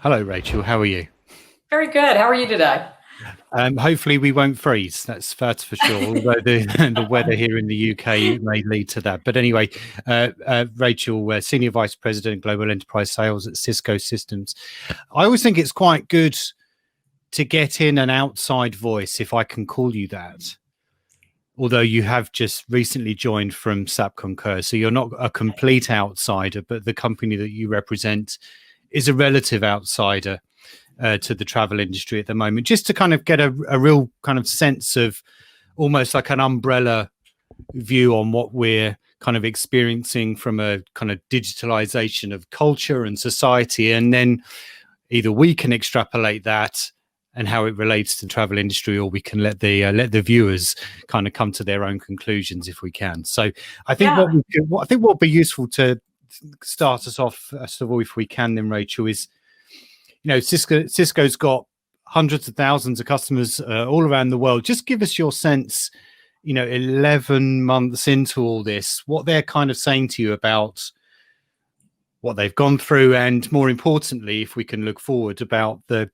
Hello, Rachel. How are you? Very good. How are you today? Hopefully we won't freeze. That's for sure. Although the the weather here in the UK may lead to that. But anyway, Rachel, Senior Vice President Global Enterprise Sales at Cisco Systems. I always think it's quite good to get in an outside voice, if I can call you that. Although you have just recently joined from SAP Concur, so you're not a complete outsider, but the company that you represent is a relative outsider to the travel industry at the moment, just to kind of get a real kind of sense of almost like an umbrella view on what we're kind of experiencing from a kind of digitalization of culture and society. And then either we can extrapolate that and how it relates to the travel industry, or we can let the viewers kind of come to their own conclusions if we can. So I think Yeah. what would be useful to start us off, first of all, if we can, then Rachel, is Cisco's got hundreds of thousands of customers all around the world. Just give us your sense, 11 months into all this, what they're kind of saying to you about what they've gone through, and more importantly, if we can look forward, about the,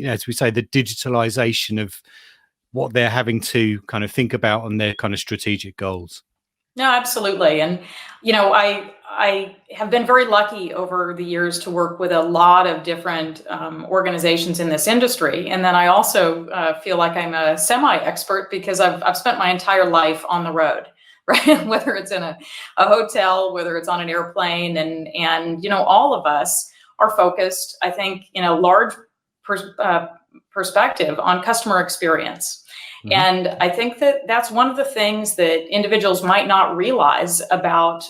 as we say, the digitalization of what they're having to kind of think about on their kind of strategic goals. No, absolutely. And, I have been very lucky over the years to work with a lot of different organizations in this industry. And then I also feel like I'm a semi-expert because I've spent my entire life on the road, right? Whether it's in a hotel, whether it's on an airplane, and all of us are focused, I think, large perspective on customer experience. Mm-hmm. And I think that that's one of the things that individuals might not realize about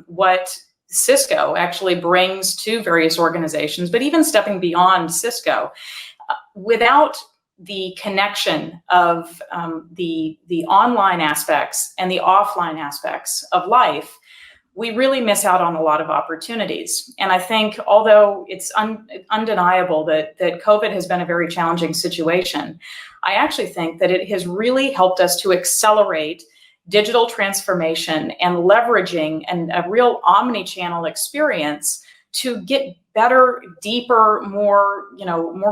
what Cisco actually brings to various organizations, but even stepping beyond Cisco, without the connection of the online aspects and the offline aspects of life, we really miss out on a lot of opportunities. And I think, although it's undeniable that COVID has been a very challenging situation, I actually think that it has really helped us to accelerate digital transformation and leveraging a real omni-channel experience to get better, deeper, more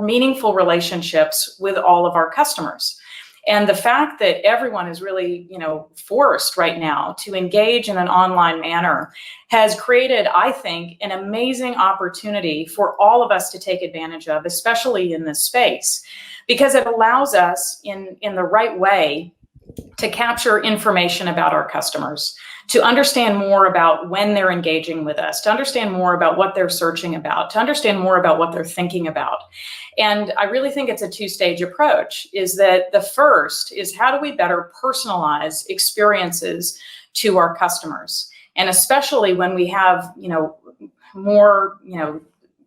meaningful relationships with all of our customers. And the fact that everyone is really, forced right now to engage in an online manner has created, I think, an amazing opportunity for all of us to take advantage of, especially in this space, because it allows us in the right way to capture information about our customers, to understand more about when they're engaging with us, to understand more about what they're searching about, to understand more about what they're thinking about. And I really think it's a two-stage approach, is that the first is, how do we better personalize experiences to our customers? And especially when we have, more,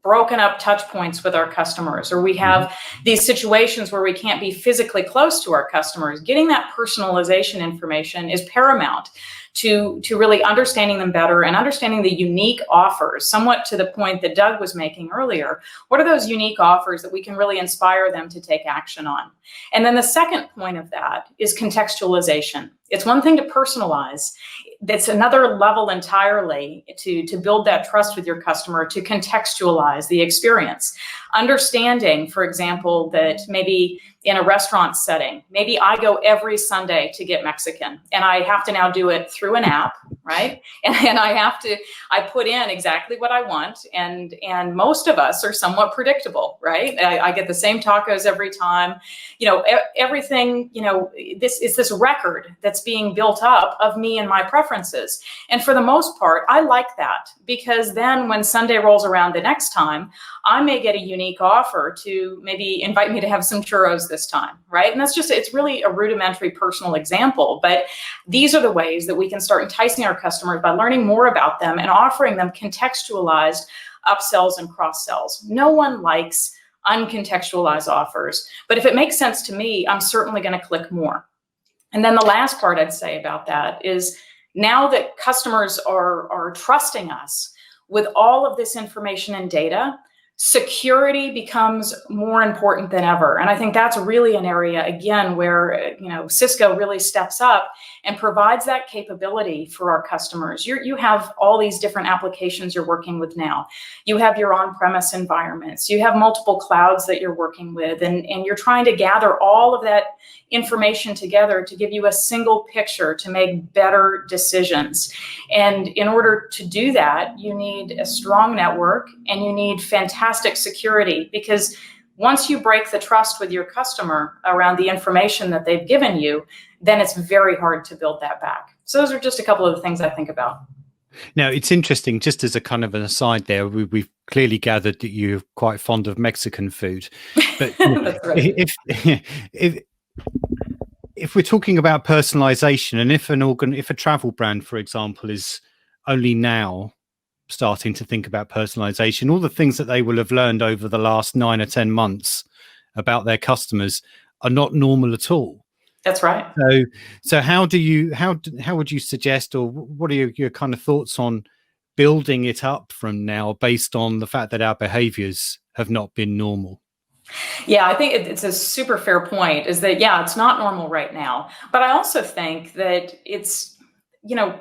broken up touch points with our customers, or we have these situations where we can't be physically close to our customers, getting that personalization information is paramount to really understanding them better and understanding the unique offers, somewhat to the point that Doug was making earlier. What are those unique offers that we can really inspire them to take action on? And then the second point of that is contextualization. It's one thing to personalize. That's another level entirely to build that trust with your customer, to contextualize the experience. Understanding, for example, that maybe in a restaurant setting, maybe I go every Sunday to get Mexican, and I have to now do it through an app, right? And I put in exactly what I want, and most of us are somewhat predictable, right? I get the same tacos every time, everything, this is this record that's being built up of me and my preferences. And for the most part, I like that, because then when Sunday rolls around the next time, I may get a unique offer to maybe invite me to have some churros this time, right? And it's really a rudimentary personal example, but these are the ways that we can start enticing our customers by learning more about them and offering them contextualized upsells and cross-sells. No one likes uncontextualized offers, but if it makes sense to me, I'm certainly going to click more. And then the last part I'd say about that is, now that customers are trusting us with all of this information and data, security becomes more important than ever. And I think that's really an area, again, where Cisco really steps up and provides that capability for our customers. You have all these different applications you're working with now. You have your on-premise environments. You have multiple clouds that you're working with, and you're trying to gather all of that information together to give you a single picture to make better decisions. And in order to do that, you need a strong network and you need fantastic security, because once you break the trust with your customer around the information that they've given you, then it's very hard to build that back. So those are just a couple of the things I think about. Now, it's interesting, just as a kind of an aside there, we've clearly gathered that you're quite fond of Mexican food. But That's right. if we're talking about personalization, and if a travel brand, for example, is only now starting to think about personalization, all the things that they will have learned over the last 9 or 10 months about their customers are not normal at all. That's right. So how would you suggest, or what are your kind of thoughts on building it up from now based on the fact that our behaviors have not been normal? Yeah, I think it's a super fair point, is that, yeah, it's not normal right now. But I also think that it's,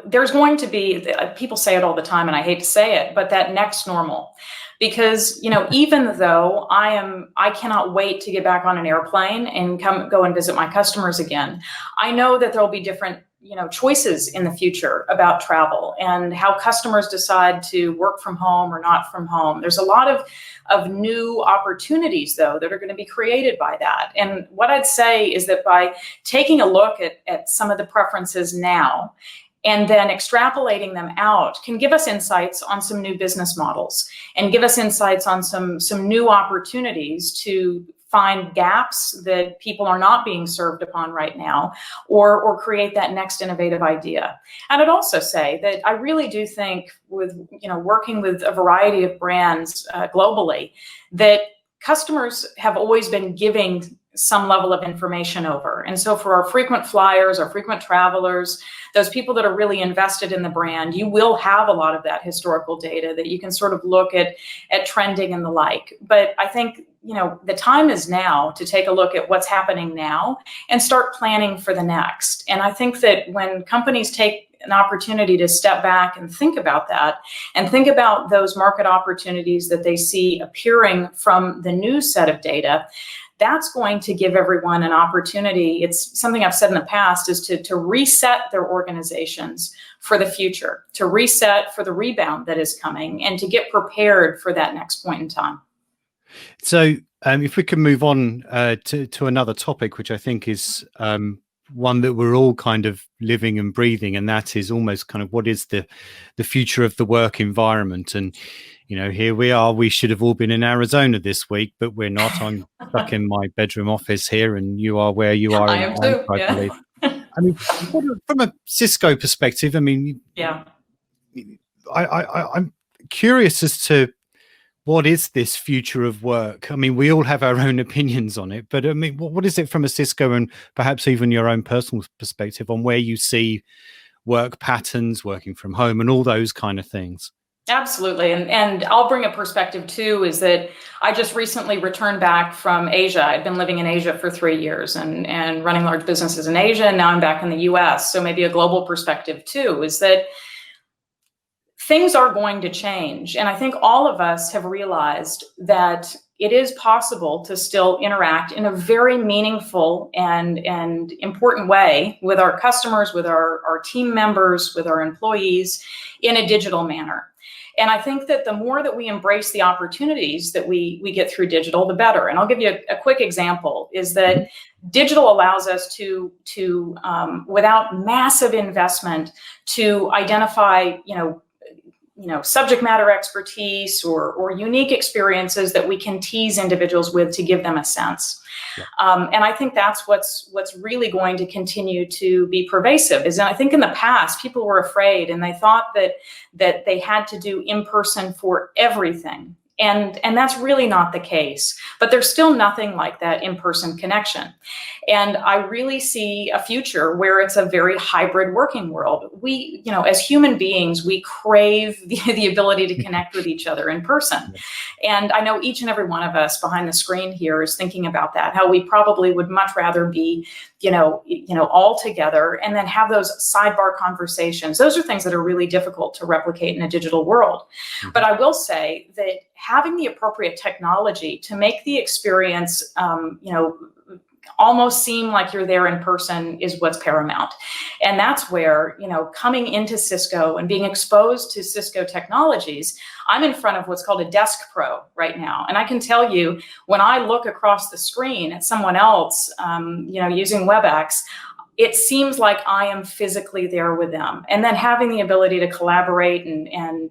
there's going to be, people say it all the time, and I hate to say it, but that next normal. Because, even though I cannot wait to get back on an airplane and go and visit my customers again, I know that there'll be different, choices in the future about travel and how customers decide to work from home or not from home. There's a lot of new opportunities, though, that are going to be created by that. And what I'd say is that by taking a look at some of the preferences now, and then extrapolating them out can give us insights on some new business models and give us insights on some new opportunities to find gaps that people are not being served upon right now, or create that next innovative idea. And I'd also say that I really do think, with working with a variety of brands globally, that customers have always been giving some level of information over. And so for our frequent flyers, our frequent travelers, those people that are really invested in the brand, you will have a lot of that historical data that you can sort of look at trending and the like. But I think, the time is now to take a look at what's happening now and start planning for the next. And I think that when companies take an opportunity to step back and think about that, and think about those market opportunities that they see appearing from the new set of data, that's going to give everyone an opportunity. It's something I've said in the past, is to reset their organizations for the future, to reset for the rebound that is coming, and to get prepared for that next point in time. So if we can move on to another topic, which I think is one that we're all kind of living and breathing, and that is almost kind of what is the future of the work environment. And here we are. We should have all been in Arizona this week, but we're not. I'm stuck in my bedroom office here, and you are where you are. I am too. I believe. I mean, from a Cisco perspective, I mean, yeah, I'm curious as to what is this future of work. I mean, we all have our own opinions on it, but I mean, what is it from a Cisco and perhaps even your own personal perspective on where you see work patterns, working from home, and all those kind of things? Absolutely. And I'll bring a perspective too, is that I just recently returned back from Asia. I'd been living in Asia for 3 years and running large businesses in Asia. And now I'm back in the US. So maybe a global perspective too, is that things are going to change. And I think all of us have realized that it is possible to still interact in a very meaningful and important way with our customers, with our team members, with our employees in a digital manner. And I think that the more that we embrace the opportunities that we get through digital, the better. And I'll give you a quick example, is that digital allows us to without massive investment, to identify, subject matter expertise or unique experiences that we can tease individuals with to give them a sense. Yeah. And I think that's what's really going to continue to be pervasive. Is, I think in the past, people were afraid and they thought that they had to do in person for everything. And that's really not the case. But there's still nothing like that in-person connection. And I really see a future where it's a very hybrid working world. We, as human beings, we crave the ability to connect with each other in person. And I know each and every one of us behind the screen here is thinking about that, how we probably would much rather be, all together and then have those sidebar conversations. Those are things that are really difficult to replicate in a digital world. But I will say that having the appropriate technology to make the experience, almost seem like you're there in person is what's paramount. And that's where, coming into Cisco and being exposed to Cisco technologies, I'm in front of what's called a Desk Pro right now. And I can tell you, when I look across the screen at someone else, using WebEx, it seems like I am physically there with them. And then having the ability to collaborate and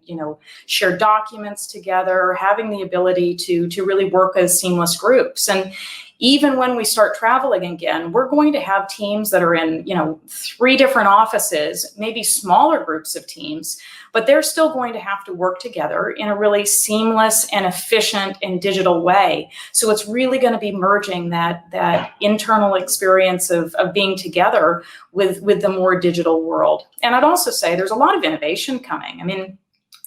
share documents together, having the ability to really work as seamless groups. And even when we start traveling again, we're going to have teams that are in, 3 different offices, maybe smaller groups of teams, but they're still going to have to work together in a really seamless and efficient and digital way. So it's really going to be merging that internal experience of being together with the more digital world. And I'd also say there's a lot of innovation coming. I mean,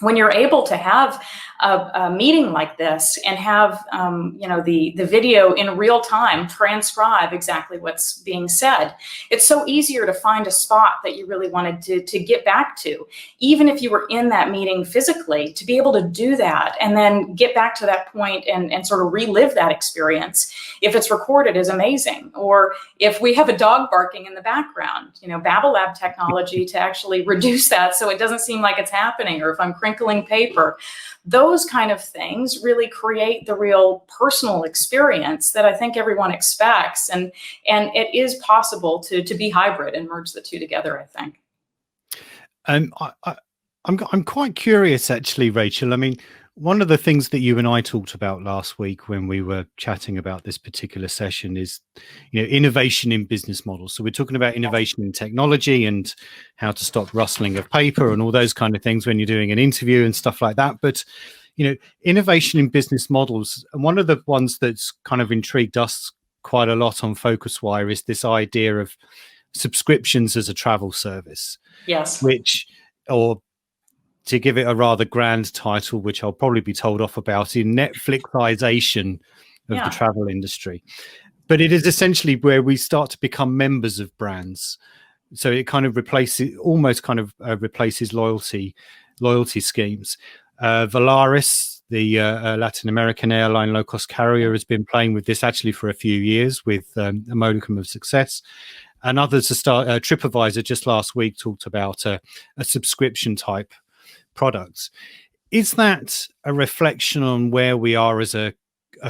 when you're able to have a meeting like this and have the video in real time transcribe exactly what's being said, it's so easier to find a spot that you really wanted to get back to. Even if you were in that meeting physically, to be able to do that and then get back to that point and sort of relive that experience, if it's recorded, is amazing. Or if we have a dog barking in the background, Babblelab technology to actually reduce that so it doesn't seem like it's happening, or if I'm crinkling paper. Those kind of things really create the real personal experience that I think everyone expects. And it is possible to be hybrid and merge the two together, I think. I'm quite curious, actually, Rachel. I mean, one of the things that you and I talked about last week when we were chatting about this particular session is, innovation in business models. So we're talking about innovation in technology and how to stop rustling of paper and all those kind of things when you're doing an interview and stuff like that. But, innovation in business models, and one of the ones that's kind of intrigued us quite a lot on PhocusWire is this idea of subscriptions as a travel service. Yes. Or to give it a rather grand title, which I'll probably be told off about, in Netflixization of the travel industry. But it is essentially where we start to become members of brands. So it kind of replaces loyalty schemes. Volaris, the Latin American airline low-cost carrier, has been playing with this actually for a few years with a modicum of success. And others TripAdvisor just last week talked about a subscription type products. Is that a reflection on where we are as a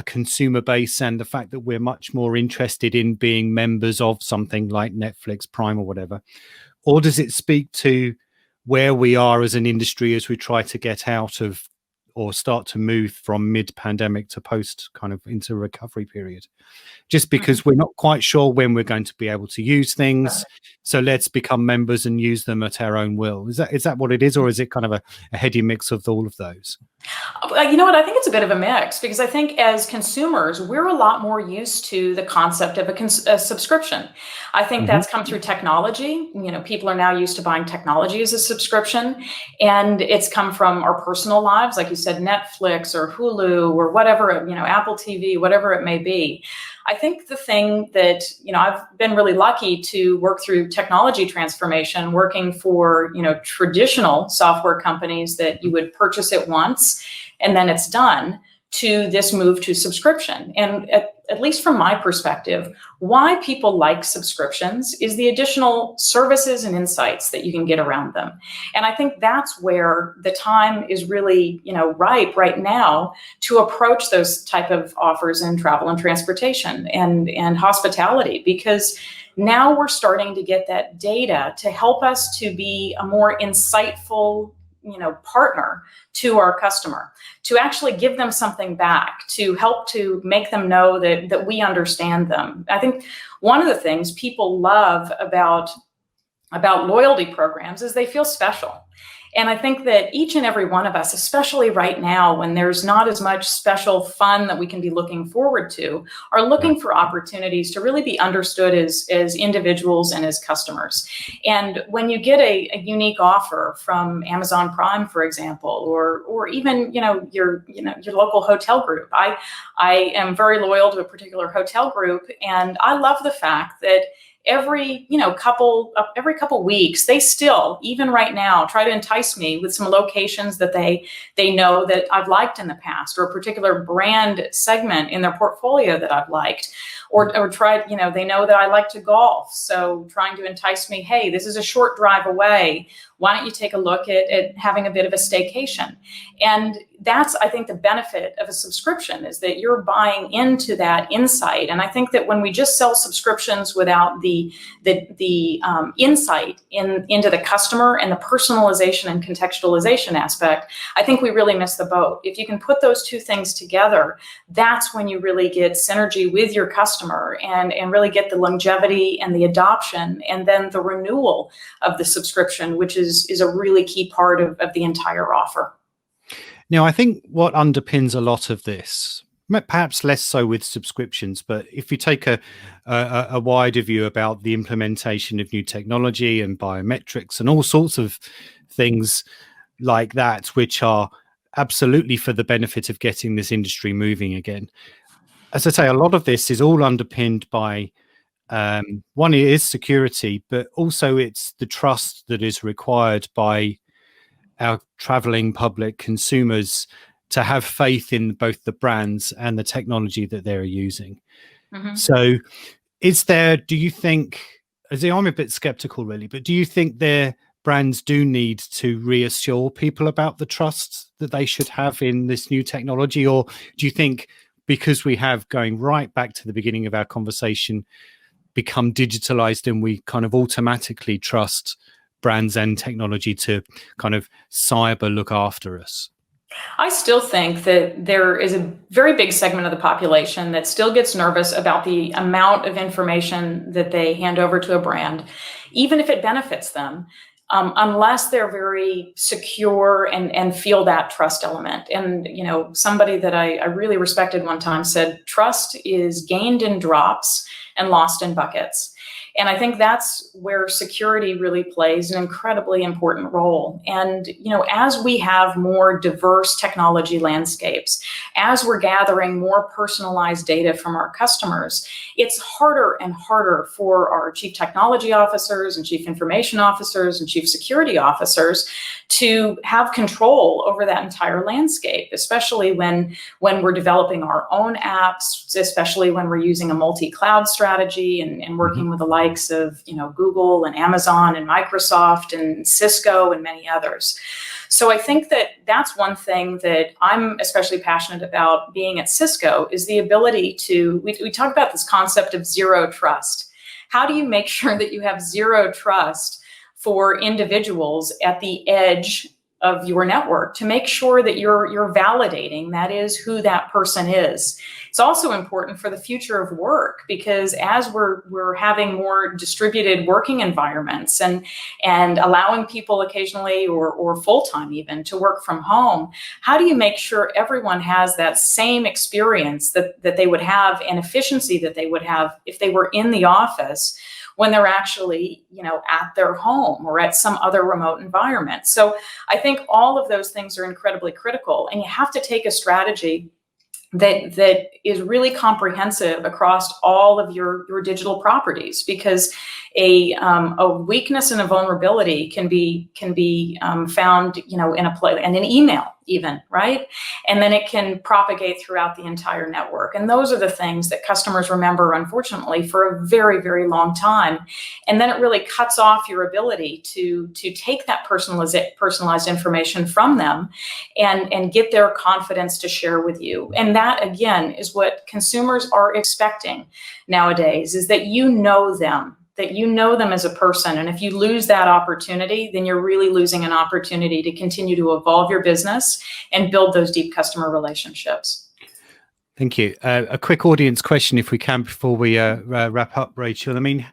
consumer base and the fact that we're much more interested in being members of something like Netflix, Prime, or whatever? Or does it speak to where we are as an industry as we try to get out of or start to move from mid-pandemic to post kind of into recovery period? Just because we're not quite sure when we're going to be able to use things, so let's become members and use them at our own will. Is that what it is, or is it kind of a heady mix of all of those? You know what? I think it's a bit of a mix, because I think as consumers, we're a lot more used to the concept of a subscription. I think that's come through technology. People are now used to buying technology as a subscription, and it's come from our personal lives, like you said, Netflix or Hulu or whatever, Apple TV, whatever it may be. I think the thing that, I've been really lucky to work through technology transformation, working for, traditional software companies that you would purchase it once and then it's done, to this move to subscription. And at least from my perspective, why people like subscriptions is the additional services and insights that you can get around them. And I think that's where the time is really, ripe right now to approach those type of offers in travel and transportation and hospitality, because now we're starting to get that data to help us to be a more insightful partner to our customer, to actually give them something back, to help to make them know that we understand them. I think one of the things people love about loyalty programs is they feel special. And I think that each and every one of us, especially right now when there's not as much special fun that we can be looking forward to, are looking for opportunities to really be understood as individuals and as customers. And when you get a unique offer from Amazon Prime, for example, or even your local hotel group. I am very loyal to a particular hotel group, and I love the fact that every couple weeks they still, even right now, try to entice me with some locations that they know that I've liked in the past, or a particular brand segment in their portfolio that I've liked, or tried, they know that I like to golf, so trying to entice me, hey, this is a short drive away, why don't you take a look at having a bit of a staycation? And that's, I think, the benefit of a subscription, is that you're buying into that insight. And I think that when we just sell subscriptions without the insight into the customer and the personalization and contextualization aspect, I think we really miss the boat. If you can put those two things together, that's when you really get synergy with your customer and really get the longevity and the adoption, and then the renewal of the subscription, which is a really key part of the entire offer. Now, I think what underpins a lot of this, perhaps less so with subscriptions, but if you take a wider view about the implementation of new technology and biometrics and all sorts of things like that, which are absolutely for the benefit of getting this industry moving again. As I say, a lot of this is all underpinned by one, it is security, but also it's the trust that is required by our traveling public consumers to have faith in both the brands and the technology that they're using. Mm-hmm. So do you think, I'm a bit skeptical really, but do you think their brands do need to reassure people about the trust that they should have in this new technology? Or do you think, because we have, going right back to the beginning of our conversation, become digitalized and we kind of automatically trust brands and technology to kind of cyber look after us? I still think that there is a very big segment of the population that still gets nervous about the amount of information that they hand over to a brand, even if it benefits them, unless they're very secure and feel that trust element. And, somebody that I really respected one time said, trust is gained in drops and lost in buckets. And I think that's where security really plays an incredibly important role. And, as we have more diverse technology landscapes, as we're gathering more personalized data from our customers, it's harder and harder for our chief technology officers and chief information officers and chief security officers to have control over that entire landscape, especially when we're developing our own apps, especially when we're using a multi-cloud strategy and working with the likes of Google and Amazon and Microsoft and Cisco and many others. So I think that that's one thing that I'm especially passionate about being at Cisco, is the ability to, we talk about this concept of zero trust. How do you make sure that you have zero trust for individuals at the edge of your network, to make sure that you're validating that is who that person is? It's also important for the future of work, because as we're having more distributed working environments and allowing people occasionally or full-time even to work from home, how do you make sure everyone has that same experience that they would have and efficiency that they would have if they were in the office, when they're actually, at their home or at some other remote environment? So I think all of those things are incredibly critical, and you have to take a strategy that is really comprehensive across all of your digital properties, because a weakness and a vulnerability can be found, in an email even, right? And then it can propagate throughout the entire network. And those are the things that customers remember, unfortunately, for a very, very long time. And then it really cuts off your ability to take that personalized information from them and get their confidence to share with you. And that, again, is what consumers are expecting nowadays, is that that you know them as a person. And if you lose that opportunity, then you're really losing an opportunity to continue to evolve your business and build those deep customer relationships. Thank you. A quick audience question, if we can, before we wrap up, Rachel. I mean,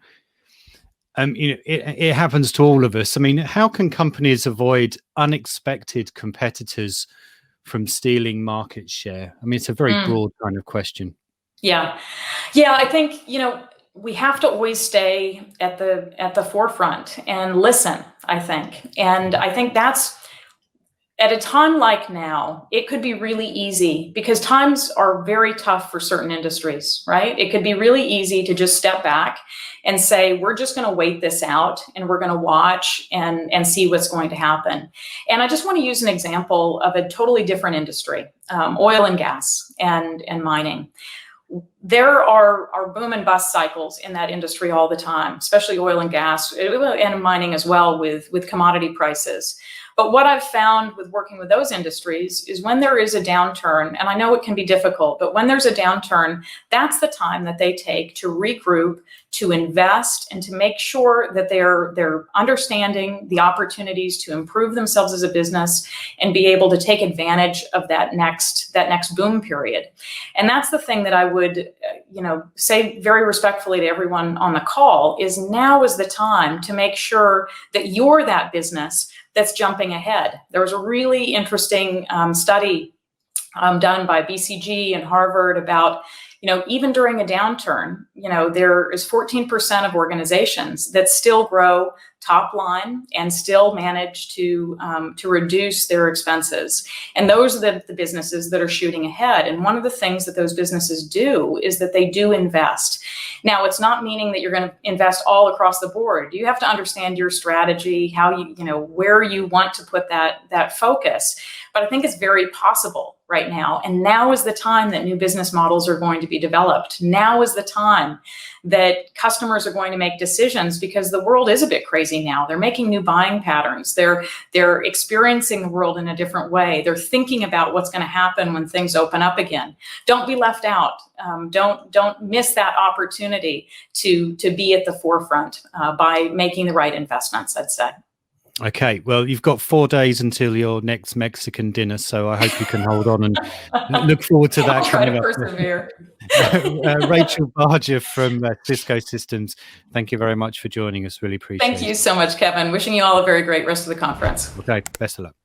it happens to all of us. I mean, how can companies avoid unexpected competitors from stealing market share? I mean, it's a very broad kind of question. Yeah, I think, we have to always stay at the forefront and listen, I think. And I think that's, at a time like now, it could be really easy because times are very tough for certain industries, right? It could be really easy to just step back and say, we're just going to wait this out and we're going to watch and see what's going to happen. And I just want to use an example of a totally different industry, oil and gas and mining. There are boom and bust cycles in that industry all the time, especially oil and gas and mining as well with commodity prices. But what I've found with working with those industries is when there is a downturn, and I know it can be difficult, but when there's a downturn, that's the time that they take to regroup, to invest, and to make sure that they're understanding the opportunities to improve themselves as a business and be able to take advantage of that next boom period. And that's the thing that I would say very respectfully to everyone on the call is now is the time to make sure that you're that business that's jumping ahead. There was a really interesting study done by BCG and Harvard about, even during a downturn, there is 14% of organizations that still grow top line and still manage to reduce their expenses. And those are the businesses that are shooting ahead. And one of the things that those businesses do is that they do invest. Now, it's not meaning that you're going to invest all across the board. You have to understand your strategy, how where you want to put that focus. But I think it's very possible right now. And now is the time that new business models are going to be developed. Now is the time that customers are going to make decisions because the world is a bit crazy now. They're making new buying patterns. They're experiencing the world in a different way. They're thinking about what's going to happen when things open up again. Don't be left out. Don't miss that opportunity to be at the forefront by making the right investments, I'd say. Okay, well, you've got 4 days until your next Mexican dinner, so I hope you can hold on and look forward to that. I'll try to persevere. Rachel Barger from Cisco Systems, thank you very much for joining us. Really appreciate it. Thank you so much, Kevin. Wishing you all a very great rest of the conference. Okay, best of luck.